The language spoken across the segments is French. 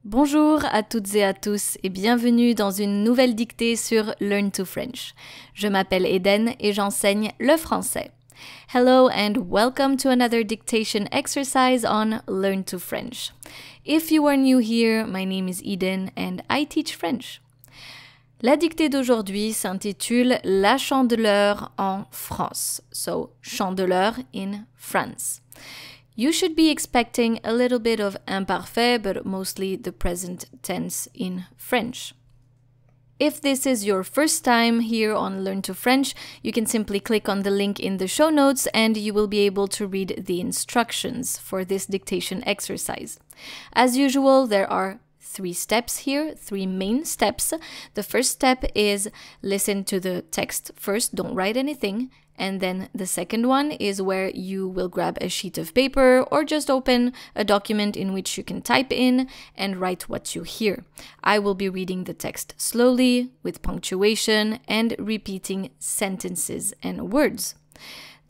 Bonjour à toutes et à tous et bienvenue dans une nouvelle dictée sur Learn to French. Je m'appelle Eden et j'enseigne le français. Hello and welcome to another dictation exercise on Learn to French. If you are new here, my name is Eden and I teach French. La dictée d'aujourd'hui s'intitule La Chandeleur en France. So, Chandeleur in France. You should be expecting a little bit of imparfait, but mostly the present tense in French. If this is your first time here on Learn to French, you can simply click on the link in the show notes and you will be able to read the instructions for this dictation exercise. As usual, there are 3 steps here, 3 main steps. The first step is listen to the text first, don't write anything. And then the second one is where you will grab a sheet of paper or just open a document in which you can type in and write what you hear. I will be reading the text slowly with punctuation and repeating sentences and words.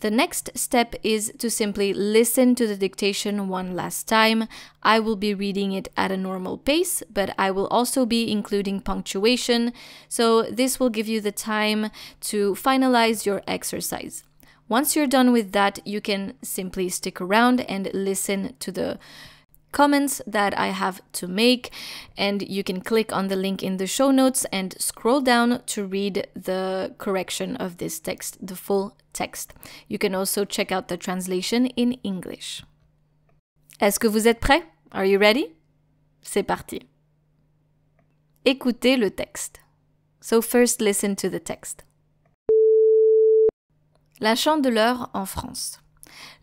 The next step is to simply listen to the dictation one last time. I will be reading it at a normal pace, but I will also be including punctuation, so this will give you the time to finalize your exercise. Once you're done with that, you can simply stick around and listen to the comments that I have to make, and you can click on the link in the show notes and scroll down to read the correction of this text, the full text. You can also check out the translation in English. Est-ce que vous êtes prêts? Are you ready? C'est parti. Écoutez le texte. So first listen to the text. La Chandeleur en France.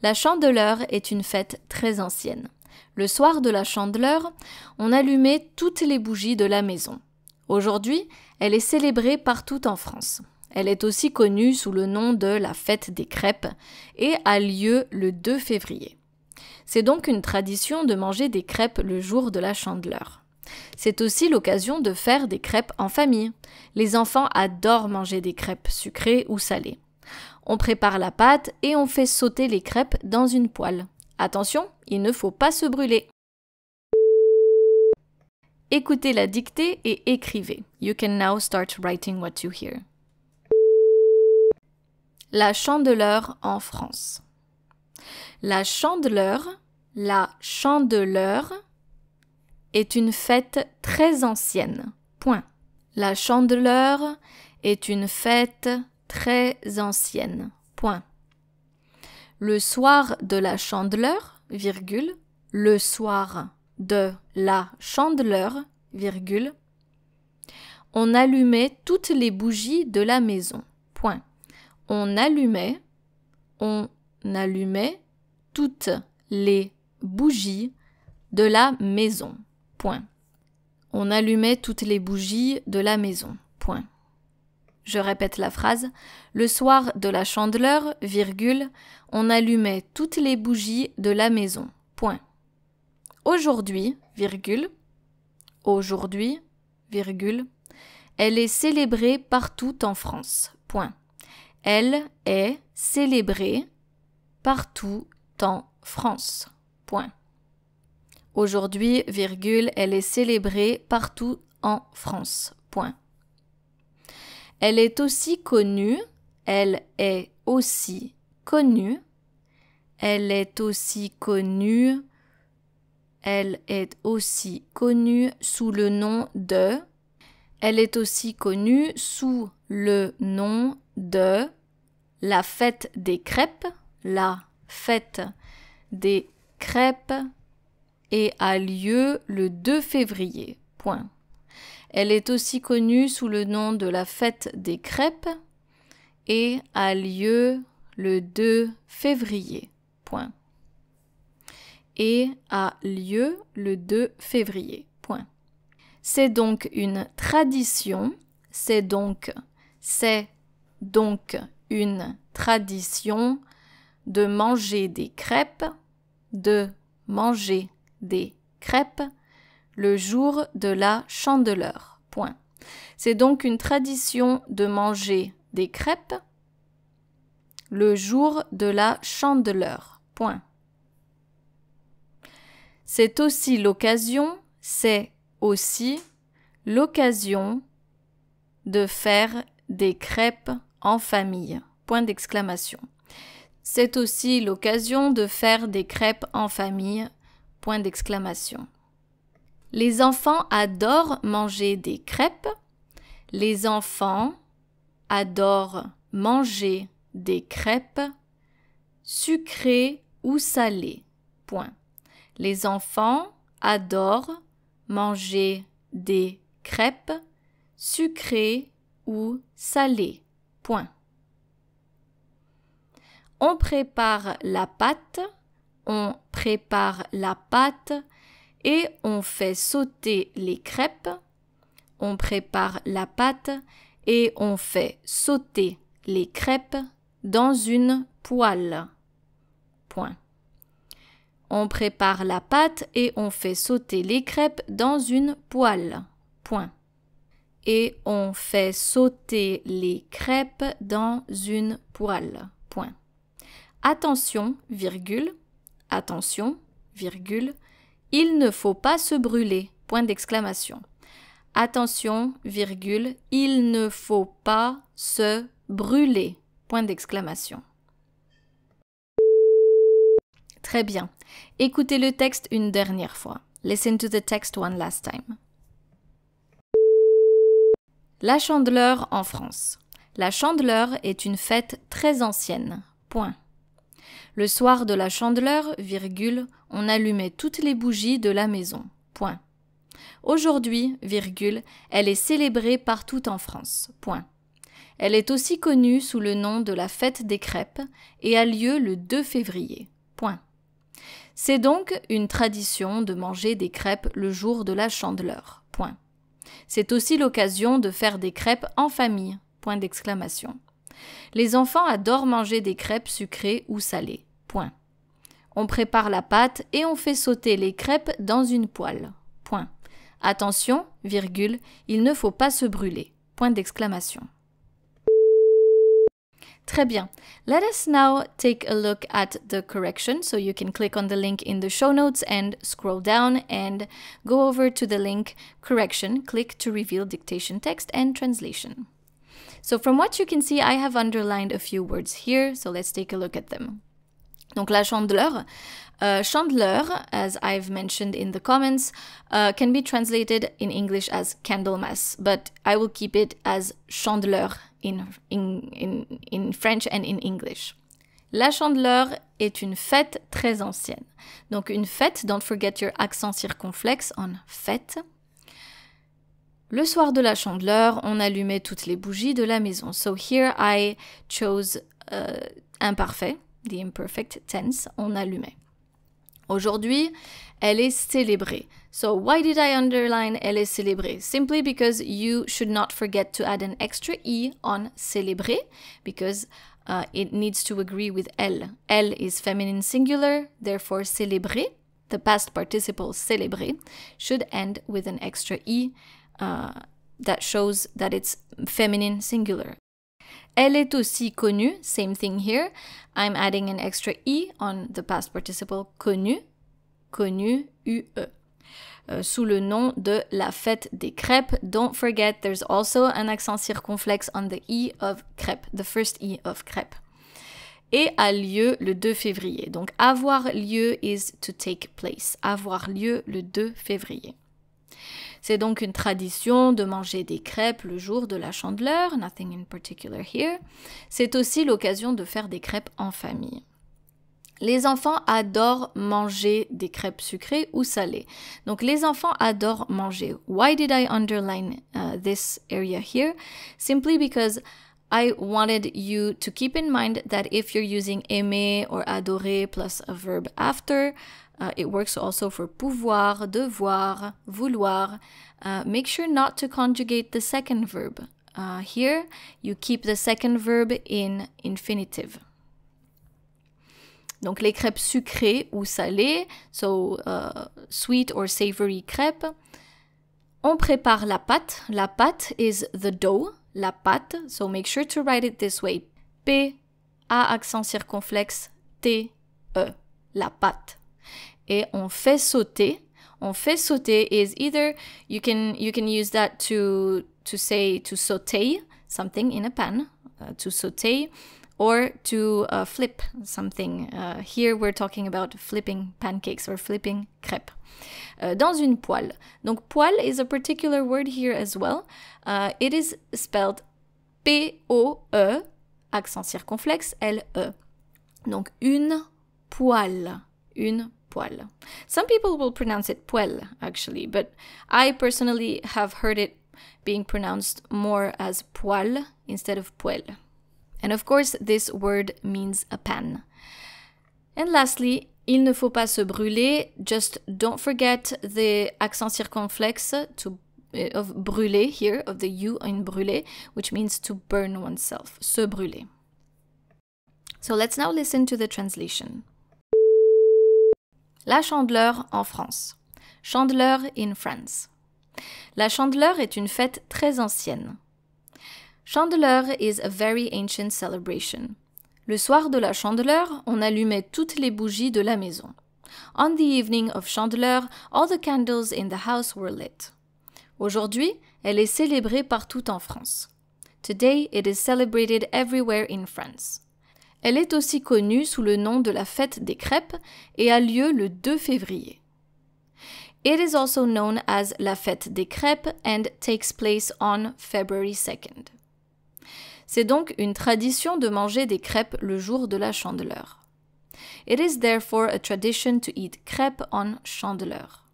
La Chandeleur est une fête très ancienne. Le soir de la Chandeleur, on allumait toutes les bougies de la maison. Aujourd'hui, elle est célébrée partout en France. Elle est aussi connue sous le nom de la fête des crêpes et a lieu le 2 février. C'est donc une tradition de manger des crêpes le jour de la Chandeleur. C'est aussi l'occasion de faire des crêpes en famille. Les enfants adorent manger des crêpes sucrées ou salées. On prépare la pâte et on fait sauter les crêpes dans une poêle. Attention, il ne faut pas se brûler. Écoutez la dictée et écrivez. You can now start writing what you hear. La Chandeleur en France. La Chandeleur est une fête très ancienne. Point. La Chandeleur est une fête très ancienne. Point. Le soir de la Chandeleur, virgule, le soir de la Chandeleur, virgule, on allumait toutes les bougies de la maison. Point. On allumait toutes les bougies de la maison. Point. On allumait toutes les bougies de la maison. Point. Je répète la phrase. Le soir de la Chandeleur, virgule, on allumait toutes les bougies de la maison. Point. Aujourd'hui, virgule, elle est célébrée partout en France. Point. Elle est célébrée partout en France. Point. Aujourd'hui, virgule, elle est célébrée partout en France. Point. Elle est aussi connue sous le nom de la fête des crêpes, et a lieu le 2 février. Point. Elle est aussi connue sous le nom de la fête des crêpes et a lieu le 2 février. Point. Et a lieu le 2 février. Point. C'est donc une tradition, une tradition de manger des crêpes, le jour de la Chandeleur. Point. C'est donc une tradition de manger des crêpes le jour de la Chandeleur. Point. C'est aussi l'occasion aussi l'occasion de faire des crêpes en famille. Point d'exclamation. C'est aussi l'occasion de faire des crêpes en famille. Point d'exclamation. Les enfants adorent manger des crêpes. Les enfants adorent manger des crêpes sucrées ou salées. Point. Les enfants adorent manger des crêpes sucrées ou salées. Point. On prépare la pâte, on prépare la pâte et on fait sauter les crêpes. On prépare la pâte et on fait sauter les crêpes dans une poêle. Point. On prépare la pâte et on fait sauter les crêpes dans une poêle. Point. Et on fait sauter les crêpes dans une poêle. Point. Attention, virgule, attention, virgule, il ne faut pas se brûler. Point d'exclamation. Attention, virgule, il ne faut pas se brûler. Point d'exclamation. Très bien. Écoutez le texte une dernière fois. Listen to the text one last time. La Chandeleur en France. La Chandeleur est une fête très ancienne. Point. Le soir de la Chandeleur, virgule, on allumait toutes les bougies de la maison. Point. Aujourd'hui, virgule, elle est célébrée partout en France. Point. Elle est aussi connue sous le nom de la fête des crêpes et a lieu le 2 février. Point. C'est donc une tradition de manger des crêpes le jour de la Chandeleur. Point. C'est aussi l'occasion de faire des crêpes en famille. Point d'exclamation. Les enfants adorent manger des crêpes sucrées ou salées. Point. On prépare la pâte et on fait sauter les crêpes dans une poêle. Point. Attention, virgule, il ne faut pas se brûler. Point d'exclamation. Très bien. Let us now take a look at the correction. So you can click on the link in the show notes and scroll down and go over to the link correction. Click to reveal dictation text and translation. So from what you can see, I have underlined a few words here. So let's take a look at them. Donc la Chandeleur. Chandeleur, as I've mentioned in the comments, can be translated in English as Candlemas, but I will keep it as Chandeleur in French and in English. La Chandeleur est une fête très ancienne. Donc une fête, don't forget your accent circonflexe on fête. Le soir de la Chandeleur, on allumait toutes les bougies de la maison. So here I chose imparfait, the imperfect tense, on allumait. Aujourd'hui, elle est célébrée. So why did I underline elle est célébrée? Simply because you should not forget to add an extra e on célébrer because it needs to agree with elle. Elle is feminine singular, therefore célébrer, the past participle célébrer, should end with an extra e that shows that it's feminine singular. Elle est aussi connue, same thing here. I'm adding an extra e on the past participle connu, connu, ue, sous le nom de la fête des crêpes. Don't forget, there's also an accent circonflexe on the e of crêpe, the first e of crêpe. Et a lieu le 2 février. Donc, avoir lieu is to take place. Avoir lieu le 2 février. C'est donc une tradition de manger des crêpes le jour de la Chandeleur, nothing in particular here. C'est aussi l'occasion de faire des crêpes en famille. Les enfants adorent manger des crêpes sucrées ou salées. Donc les enfants adorent manger. Why did I underline this area here? Simply because I wanted you to keep in mind that if you're using aimer or adorer plus a verb after, it works also for pouvoir, devoir, vouloir. Make sure not to conjugate the second verb. Here, you keep the second verb in infinitive. Donc, les crêpes sucrées ou salées, so sweet or savory crêpes. On prépare la pâte. La pâte is the dough, la pâte. So, make sure to write it this way. P, A accent circonflexe, T, E, la pâte. Et on fait sauter on fait sauter is either you can use that to say to sauter something in a pan, to sauter, or to flip something. Here we're talking about flipping pancakes or flipping crêpes. Dans une poêle. Donc poêle is a particular word here as well. It is spelled P-O-E, accent circonflexe, L-E. Donc une poêle. Une poêle. Some people will pronounce it poêle, actually, but I personally have heard it being pronounced more as poêle instead of poêle. And of course, this word means a pan. And lastly, il ne faut pas se brûler. Just don't forget the accent circonflexe of brûler here, of the U in brûler, which means to burn oneself. Se brûler. So let's now listen to the translation. La Chandeleur en France. Chandeleur in France. La Chandeleur est une fête très ancienne. Chandeleur is a very ancient celebration. Le soir de la Chandeleur, on allumait toutes les bougies de la maison. On the evening of Chandeleur, all the candles in the house were lit. Aujourd'hui, elle est célébrée partout en France. Today, it is celebrated everywhere in France. Elle est aussi connue sous le nom de la fête des crêpes et a lieu le 2 février. It is also known as la fête des crêpes and takes place on February 2nd. C'est donc une tradition de manger des crêpes le jour de la Chandeleur. It is therefore a tradition to eat crêpes on Chandeleur.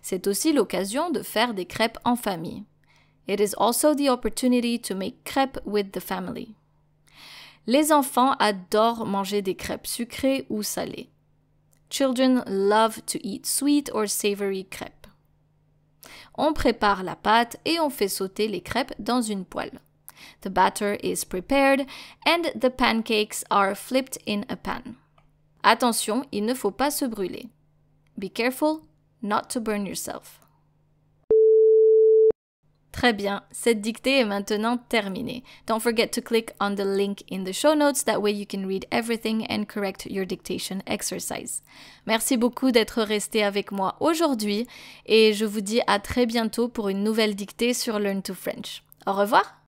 C'est aussi l'occasion de faire des crêpes en famille. It is also the opportunity to make crêpes with the family. Les enfants adorent manger des crêpes sucrées ou salées. Children love to eat sweet or savory crêpes. On prépare la pâte et on fait sauter les crêpes dans une poêle. The batter is prepared and the pancakes are flipped in a pan. Attention, il ne faut pas se brûler. Be careful not to burn yourself. Très bien, cette dictée est maintenant terminée. Don't forget to click on the link in the show notes, that way you can read everything and correct your dictation exercise. Merci beaucoup d'être resté avec moi aujourd'hui et je vous dis à très bientôt pour une nouvelle dictée sur Learn to French. Au revoir!